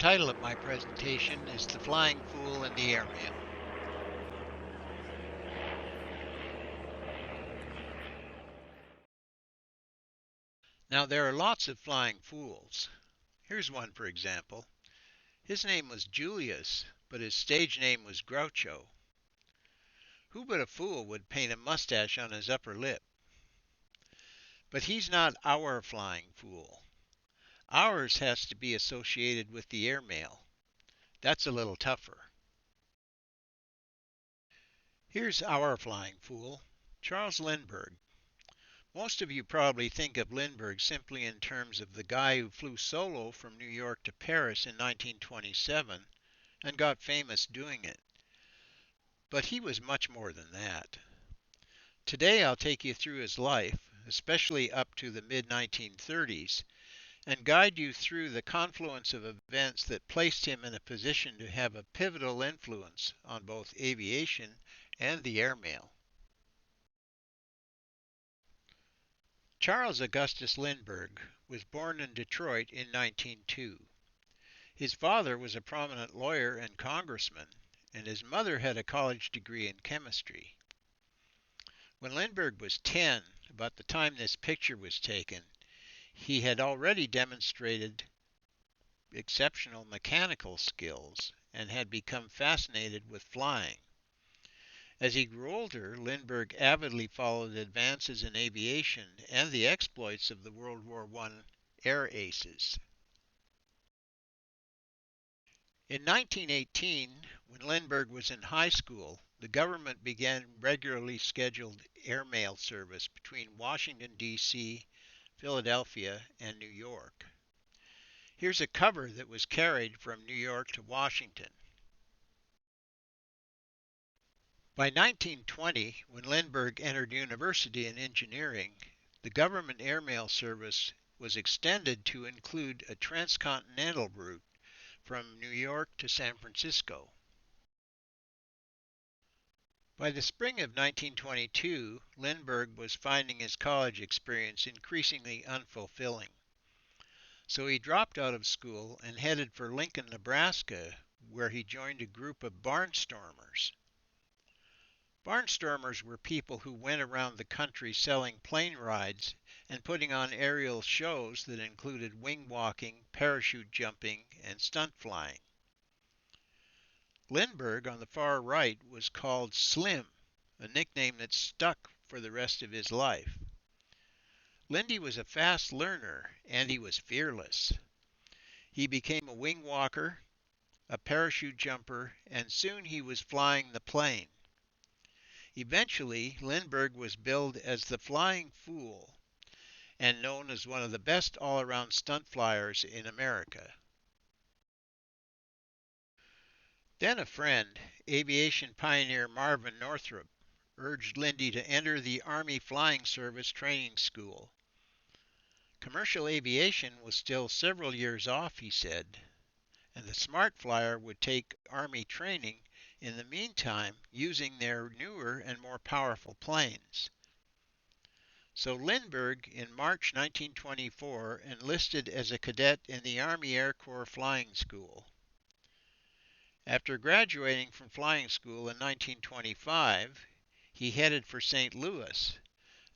title of my presentation is The Flying Fool and the Airmail. Now, there are lots of flying fools. Here's one, for example. His name was Julius, but his stage name was Groucho. Who but a fool would paint a mustache on his upper lip? But he's not our flying fool. Ours has to be associated with the airmail. That's a little tougher. Here's our flying fool, Charles Lindbergh. Most of you probably think of Lindbergh simply in terms of the guy who flew solo from New York to Paris in 1927 and got famous doing it. But he was much more than that. Today I'll take you through his life, especially up to the mid-1930s, and guide you through the confluence of events that placed him in a position to have a pivotal influence on both aviation and the airmail. Charles Augustus Lindbergh was born in Detroit in 1902. His father was a prominent lawyer and congressman, and his mother had a college degree in chemistry. When Lindbergh was 10, about the time this picture was taken, he had already demonstrated exceptional mechanical skills and had become fascinated with flying. As he grew older, Lindbergh avidly followed advances in aviation and the exploits of the World War I air aces. In 1918, when Lindbergh was in high school, the government began regularly scheduled airmail service between Washington, D.C., Philadelphia, and New York. Here's a cover that was carried from New York to Washington. By 1920, when Lindbergh entered university in engineering, the government airmail service was extended to include a transcontinental route from New York to San Francisco. By the spring of 1922, Lindbergh was finding his college experience increasingly unfulfilling. So he dropped out of school and headed for Lincoln, Nebraska, where he joined a group of barnstormers. Barnstormers were people who went around the country selling plane rides and putting on aerial shows that included wing walking, parachute jumping, and stunt flying. Lindbergh, on the far right, was called Slim, a nickname that stuck for the rest of his life. Lindy was a fast learner, and he was fearless. He became a wing walker, a parachute jumper, and soon he was flying the plane. Eventually, Lindbergh was billed as the Flying Fool and known as one of the best all-around stunt flyers in America. Then a friend, aviation pioneer Marvin Northrop, urged Lindy to enter the Army Flying Service Training School. Commercial aviation was still several years off, he said, and the smart flyer would take Army training in the meantime using their newer and more powerful planes. So Lindbergh, in March 1924, enlisted as a cadet in the Army Air Corps Flying School. After graduating from flying school in 1925, he headed for St. Louis,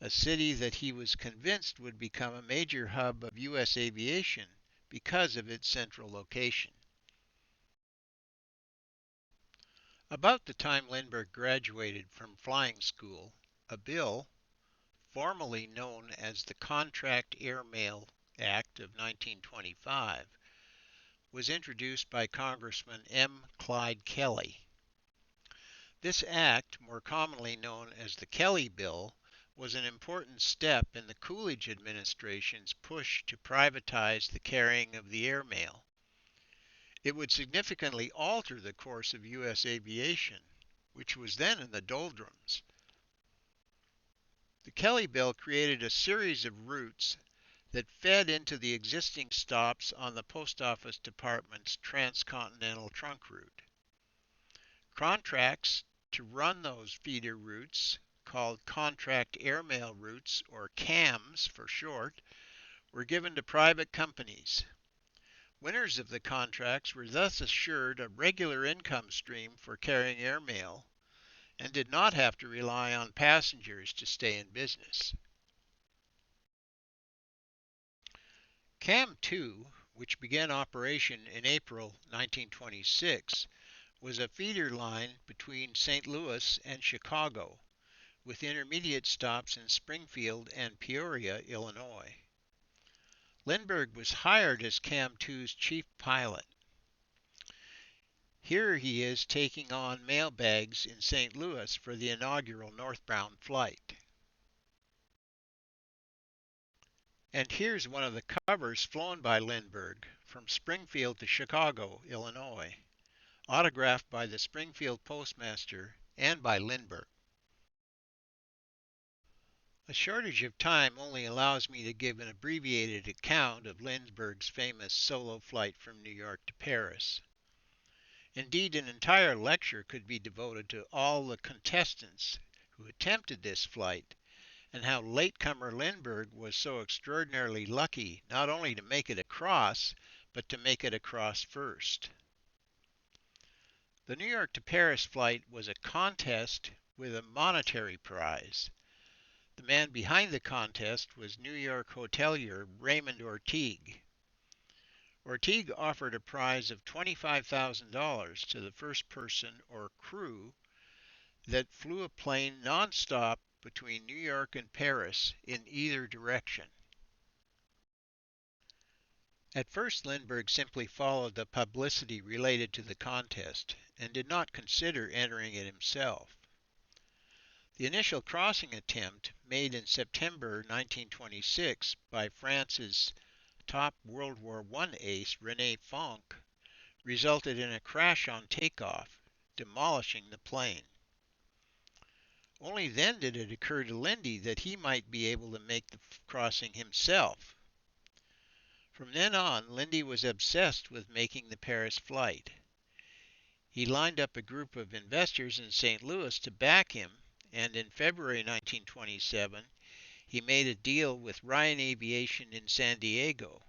a city that he was convinced would become a major hub of U.S. aviation because of its central location. About the time Lindbergh graduated from flying school, a bill, formerly known as the Contract Airmail Act of 1925, was introduced by Congressman M. Clyde Kelly. This act, more commonly known as the Kelly Bill, was an important step in the Coolidge administration's push to privatize the carrying of the airmail. It would significantly alter the course of U.S. aviation, which was then in the doldrums. The Kelly Bill created a series of routes that fed into the existing stops on the Post Office Department's transcontinental trunk route. Contracts to run those feeder routes, called Contract Airmail Routes, or CAMs for short, were given to private companies. Winners of the contracts were thus assured a regular income stream for carrying airmail and did not have to rely on passengers to stay in business. Cam 2, which began operation in April 1926, was a feeder line between St. Louis and Chicago, with intermediate stops in Springfield and Peoria, Illinois. Lindbergh was hired as Cam 2's chief pilot. Here he is taking on mail bags in St. Louis for the inaugural northbound flight. And here's one of the covers flown by Lindbergh from Springfield to Chicago, Illinois, autographed by the Springfield postmaster and by Lindbergh. A shortage of time only allows me to give an abbreviated account of Lindbergh's famous solo flight from New York to Paris. Indeed, an entire lecture could be devoted to all the contestants who attempted this flight, and how latecomer Lindbergh was so extraordinarily lucky not only to make it across, but to make it across first. The New York to Paris flight was a contest with a monetary prize. The man behind the contest was New York hotelier Raymond Ortigue. Ortigue offered a prize of $25,000 to the first person or crew that flew a plane nonstop between New York and Paris in either direction. At first, Lindbergh simply followed the publicity related to the contest and did not consider entering it himself. The initial crossing attempt, made in September 1926 by France's top World War I ace René Fonck, resulted in a crash on takeoff, demolishing the plane. Only then did it occur to Lindy that he might be able to make the crossing himself. From then on, Lindy was obsessed with making the Paris flight. He lined up a group of investors in St. Louis to back him, and in February 1927, he made a deal with Ryan Aviation in San Diego.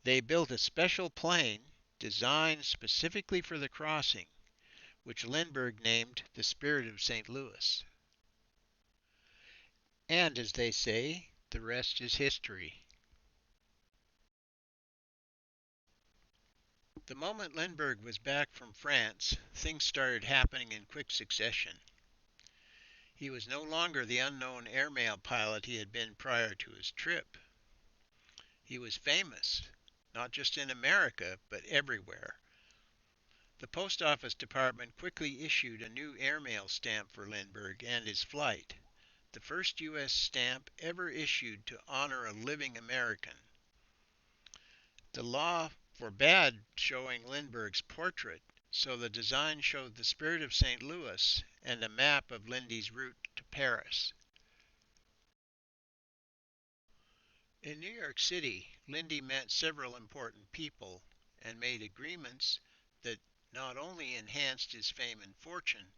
They built a special plane designed specifically for the crossing, which Lindbergh named the Spirit of St. Louis. And as they say, the rest is history. The moment Lindbergh was back from France, things started happening in quick succession. He was no longer the unknown airmail pilot he had been prior to his trip. He was famous, not just in America, but everywhere. The Post Office Department quickly issued a new airmail stamp for Lindbergh and his flight, the first U.S. stamp ever issued to honor a living American. The law forbade showing Lindbergh's portrait, so the design showed the Spirit of St. Louis and a map of Lindy's route to Paris. In New York City, Lindy met several important people and made agreements that not only enhanced his fame and fortune,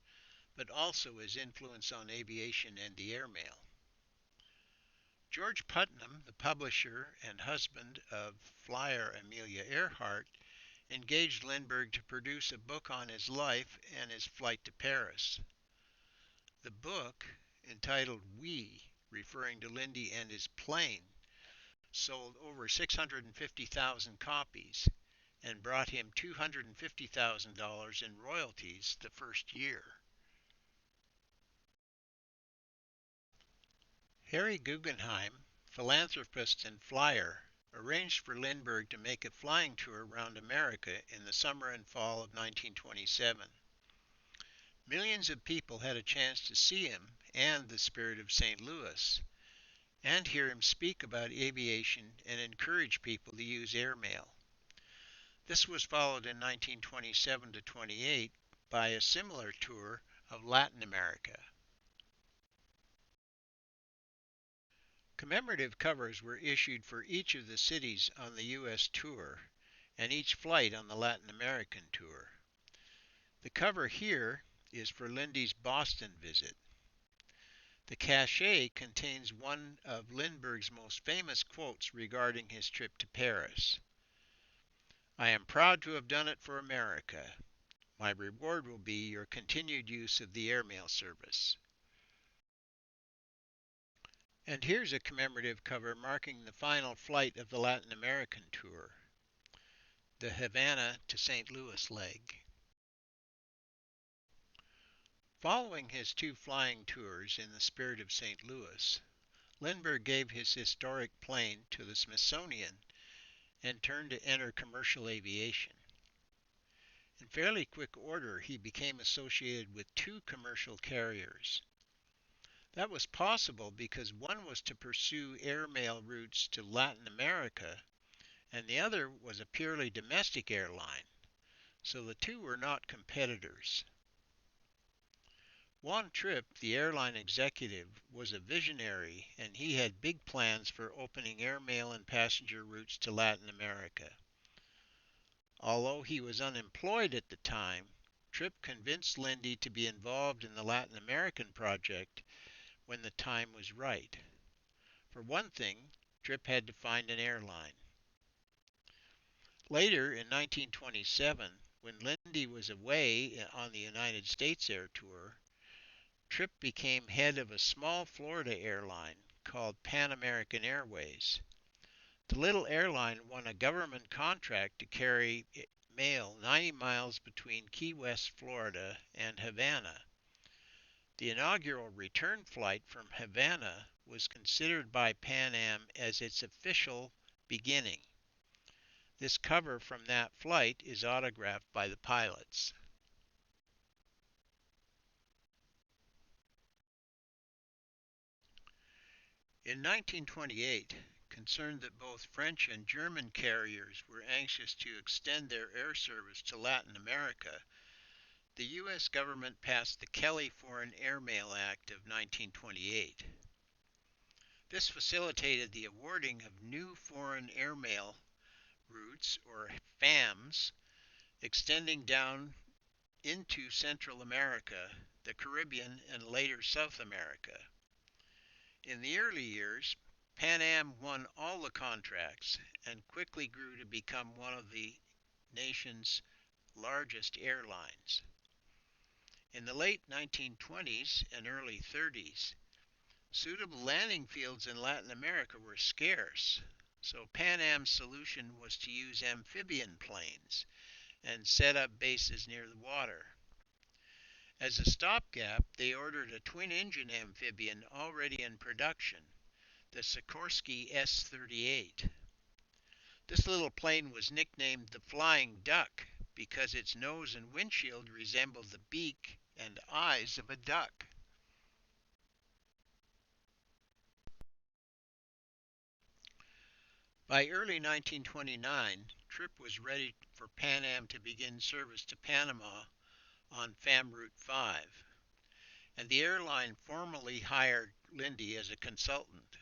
but also his influence on aviation and the airmail. George Putnam, the publisher and husband of flyer Amelia Earhart, engaged Lindbergh to produce a book on his life and his flight to Paris. The book, entitled We, referring to Lindy and his plane, sold over 650,000 copies and brought him $250,000 in royalties the first year. Harry Guggenheim, philanthropist and flyer, arranged for Lindbergh to make a flying tour around America in the summer and fall of 1927. Millions of people had a chance to see him and the Spirit of St. Louis, and hear him speak about aviation and encourage people to use airmail. This was followed in 1927 to 28 by a similar tour of Latin America. Commemorative covers were issued for each of the cities on the U.S. tour and each flight on the Latin American tour. The cover here is for Lindy's Boston visit. The cachet contains one of Lindbergh's most famous quotes regarding his trip to Paris. I am proud to have done it for America. My reward will be your continued use of the airmail service. And here's a commemorative cover marking the final flight of the Latin American tour, the Havana to St. Louis leg. Following his two flying tours in the spirit of St. Louis, Lindbergh gave his historic plane to the Smithsonian and turned to enter commercial aviation. In fairly quick order, he became associated with two commercial carriers. That was possible because one was to pursue airmail routes to Latin America, and the other was a purely domestic airline, so the two were not competitors. Juan Trippe, the airline executive, was a visionary, and he had big plans for opening airmail and passenger routes to Latin America. Although he was unemployed at the time, Trippe convinced Lindy to be involved in the Latin American project when the time was right. For one thing, Trippe had to find an airline. Later, in 1927, when Lindy was away on the United States Air Tour, Trippe became head of a small Florida airline called Pan American Airways. The little airline won a government contract to carry mail 90 miles between Key West, Florida and Havana. The inaugural return flight from Havana was considered by Pan Am as its official beginning. This cover from that flight is autographed by the pilots. In 1928, concerned that both French and German carriers were anxious to extend their air service to Latin America, the U.S. government passed the Kelly Foreign Airmail Act of 1928. This facilitated the awarding of new foreign airmail routes, or FAMs, extending down into Central America, the Caribbean, and later South America. In the early years, Pan Am won all the contracts and quickly grew to become one of the nation's largest airlines. In the late 1920s and early 30s, suitable landing fields in Latin America were scarce, so Pan Am's solution was to use amphibian planes and set up bases near the water. As a stopgap, they ordered a twin-engine amphibian already in production, the Sikorsky S-38. This little plane was nicknamed the Flying Duck because its nose and windshield resembled the beak and eyes of a duck. By early 1929, Trippe was ready for Pan Am to begin service to Panama on FAM Route 5, and the airline formally hired Lindy as a consultant.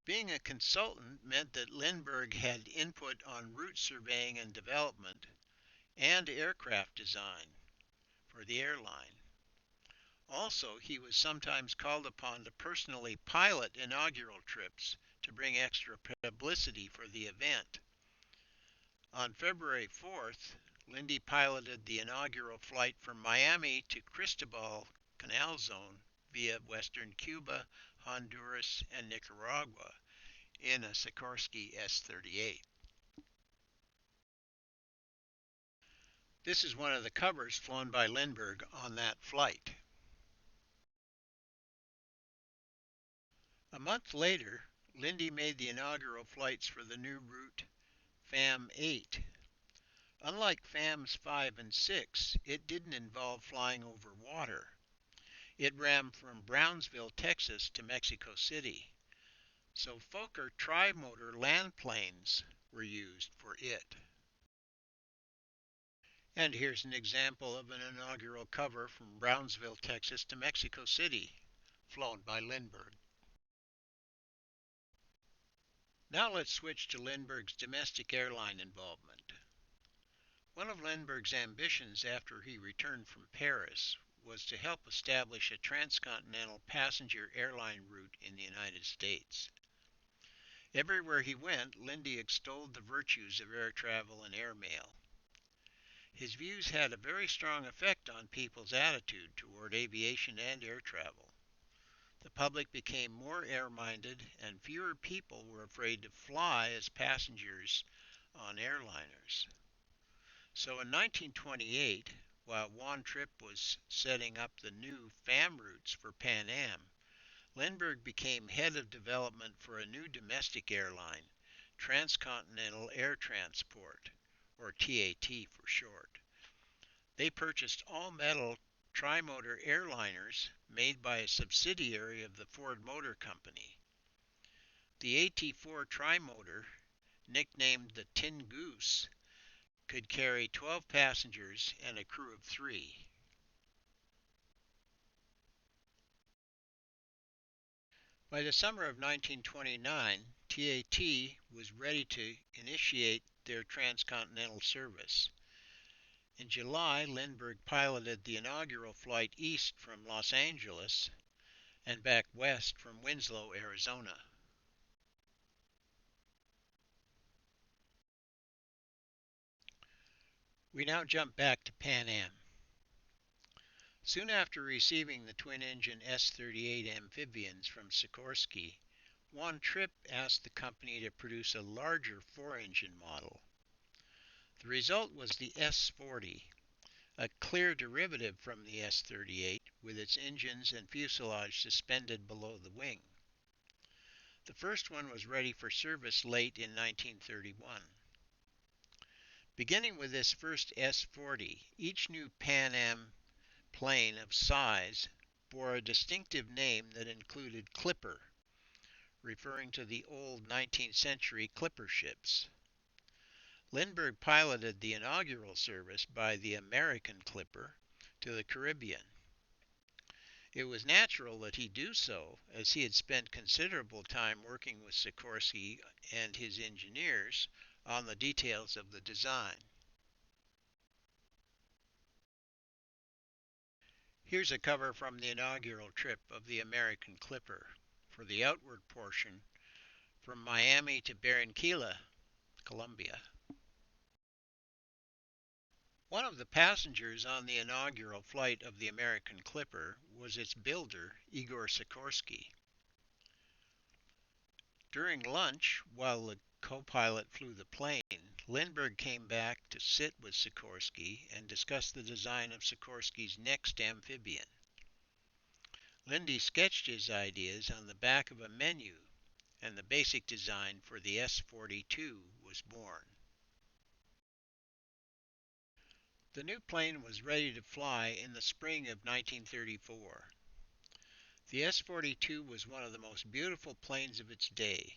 Being a consultant meant that Lindbergh had input on route surveying and development and aircraft design for the airline. Also, he was sometimes called upon to personally pilot inaugural trips to bring extra publicity for the event. On February 4th, Lindy piloted the inaugural flight from Miami to Cristobal Canal Zone via western Cuba, Honduras, and Nicaragua in a Sikorsky S-38. This is one of the covers flown by Lindbergh on that flight. A month later, Lindy made the inaugural flights for the new route FAM 8. Unlike FAMs 5 and 6, it didn't involve flying over water. It ran from Brownsville, Texas to Mexico City, so Fokker tri-motor land planes were used for it. And here's an example of an inaugural cover from Brownsville, Texas to Mexico City, flown by Lindbergh. Now let's switch to Lindbergh's domestic airline involvement. One of Lindbergh's ambitions after he returned from Paris was to help establish a transcontinental passenger airline route in the United States. Everywhere he went, Lindy extolled the virtues of air travel and airmail. His views had a very strong effect on people's attitude toward aviation and air travel. The public became more air-minded, and fewer people were afraid to fly as passengers on airliners. So in 1928, while Juan Trippe was setting up the new FAM routes for Pan Am, Lindbergh became head of development for a new domestic airline, Transcontinental Air Transport, or TAT for short. They purchased all-metal trimotor airliners made by a subsidiary of the Ford Motor Company. The AT-4 trimotor, nicknamed the Tin Goose, could carry 12 passengers and a crew of 3. By the summer of 1929, TAT was ready to initiate their transcontinental service. In July, Lindbergh piloted the inaugural flight east from Los Angeles and back west from Winslow, Arizona. We now jump back to Pan Am. Soon after receiving the twin-engine S-38 amphibians from Sikorsky, Juan Trippe asked the company to produce a larger four-engine model. The result was the S-40, a clear derivative from the S-38 with its engines and fuselage suspended below the wing. The first one was ready for service late in 1931. Beginning with this first S-40, each new Pan Am plane of size bore a distinctive name that included Clipper, referring to the old 19th century clipper ships. Lindbergh piloted the inaugural service by the American Clipper to the Caribbean. It was natural that he do so, as he had spent considerable time working with Sikorsky and his engineers on the details of the design. Here's a cover from the inaugural trip of the American Clipper for the outward portion from Miami to Barranquilla, Colombia. One of the passengers on the inaugural flight of the American Clipper was its builder, Igor Sikorsky. During lunch, while the co-pilot flew the plane, Lindbergh came back to sit with Sikorsky and discuss the design of Sikorsky's next amphibian. Lindy sketched his ideas on the back of a menu, and the basic design for the S-42 was born. The new plane was ready to fly in the spring of 1934. The S-42 was one of the most beautiful planes of its day.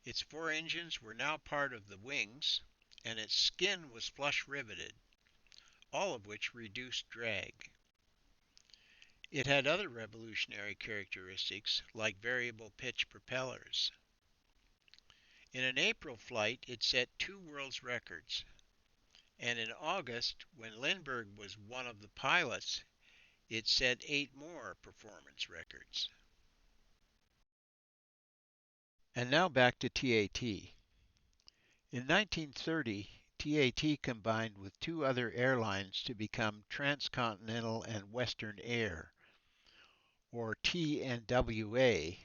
Its four engines were now part of the wings, and its skin was flush riveted, all of which reduced drag. It had other revolutionary characteristics, like variable pitch propellers. In an April flight, it set 2 world records, and in August, when Lindbergh was one of the pilots, it set 8 more performance records. And now back to TAT. In 1930, TAT combined with 2 other airlines to become Transcontinental and Western Air, or TNWA,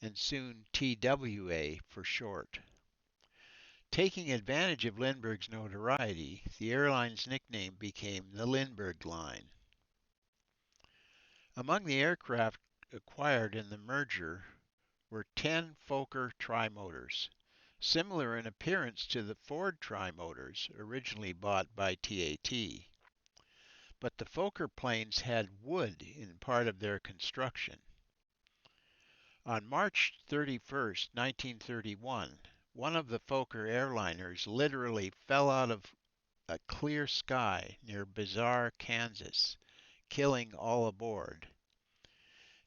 and soon TWA for short. Taking advantage of Lindbergh's notoriety, the airline's nickname became the Lindbergh Line. Among the aircraft acquired in the merger were 10 Fokker trimotors, similar in appearance to the Ford trimotors originally bought by TAT. But the Fokker planes had wood in part of their construction. On March 31, 1931, one of the Fokker airliners literally fell out of a clear sky near Bizarre, Kansas, killing all aboard.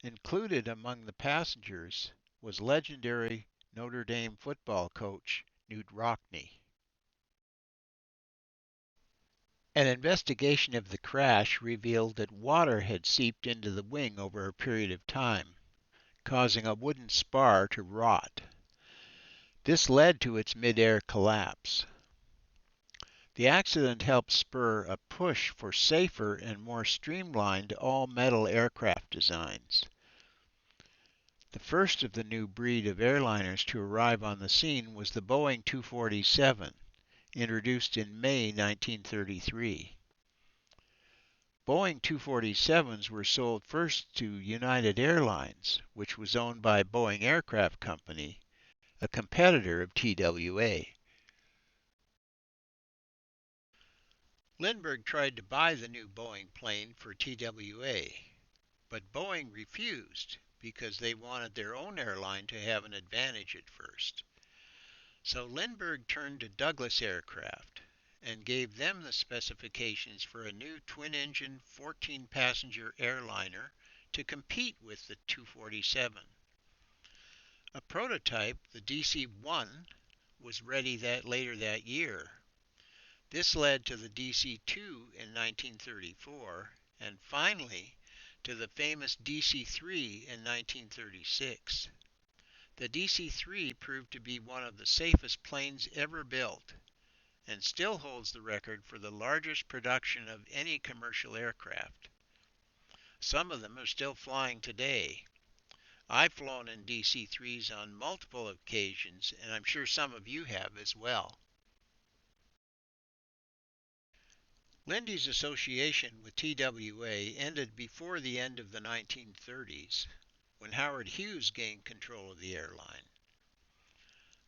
Included among the passengers was legendary Notre Dame football coach Knute Rockne. An investigation of the crash revealed that water had seeped into the wing over a period of time, causing a wooden spar to rot. This led to its mid-air collapse. The accident helped spur a push for safer and more streamlined all-metal aircraft designs. The first of the new breed of airliners to arrive on the scene was the Boeing 247, introduced in May 1933. Boeing 247s were sold first to United Airlines, which was owned by Boeing Aircraft Company, a competitor of TWA. Lindbergh tried to buy the new Boeing plane for TWA, but Boeing refused because they wanted their own airline to have an advantage at first. So Lindbergh turned to Douglas Aircraft and gave them the specifications for a new twin-engine 14-passenger airliner to compete with the 247. A prototype, the DC-1, was ready later that year. This led to the DC-2 in 1934, and finally to the famous DC-3 in 1936. The DC-3 proved to be one of the safest planes ever built, and still holds the record for the largest production of any commercial aircraft. Some of them are still flying today. I've flown in DC-3s on multiple occasions, and I'm sure some of you have as well. Lindy's association with TWA ended before the end of the 1930s, when Howard Hughes gained control of the airline.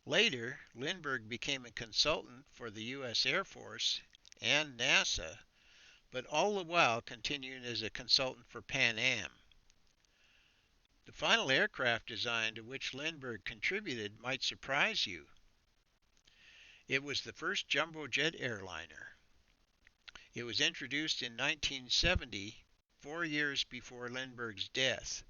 Later, Lindbergh became a consultant for the U.S. Air Force and NASA, but all the while continuing as a consultant for Pan Am. The final aircraft design to which Lindbergh contributed might surprise you. It was the first jumbo jet airliner. It was introduced in 1970, 4 years before Lindbergh's death,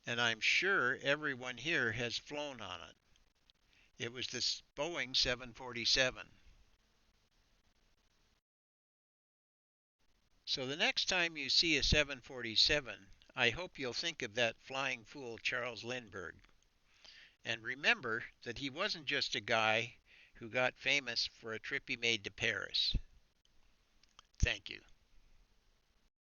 and I'm sure everyone here has flown on it. It was the Boeing 747. So the next time you see a 747, I hope you'll think of that flying fool Charles Lindbergh. And remember that he wasn't just a guy who got famous for a trip he made to Paris. Thank you.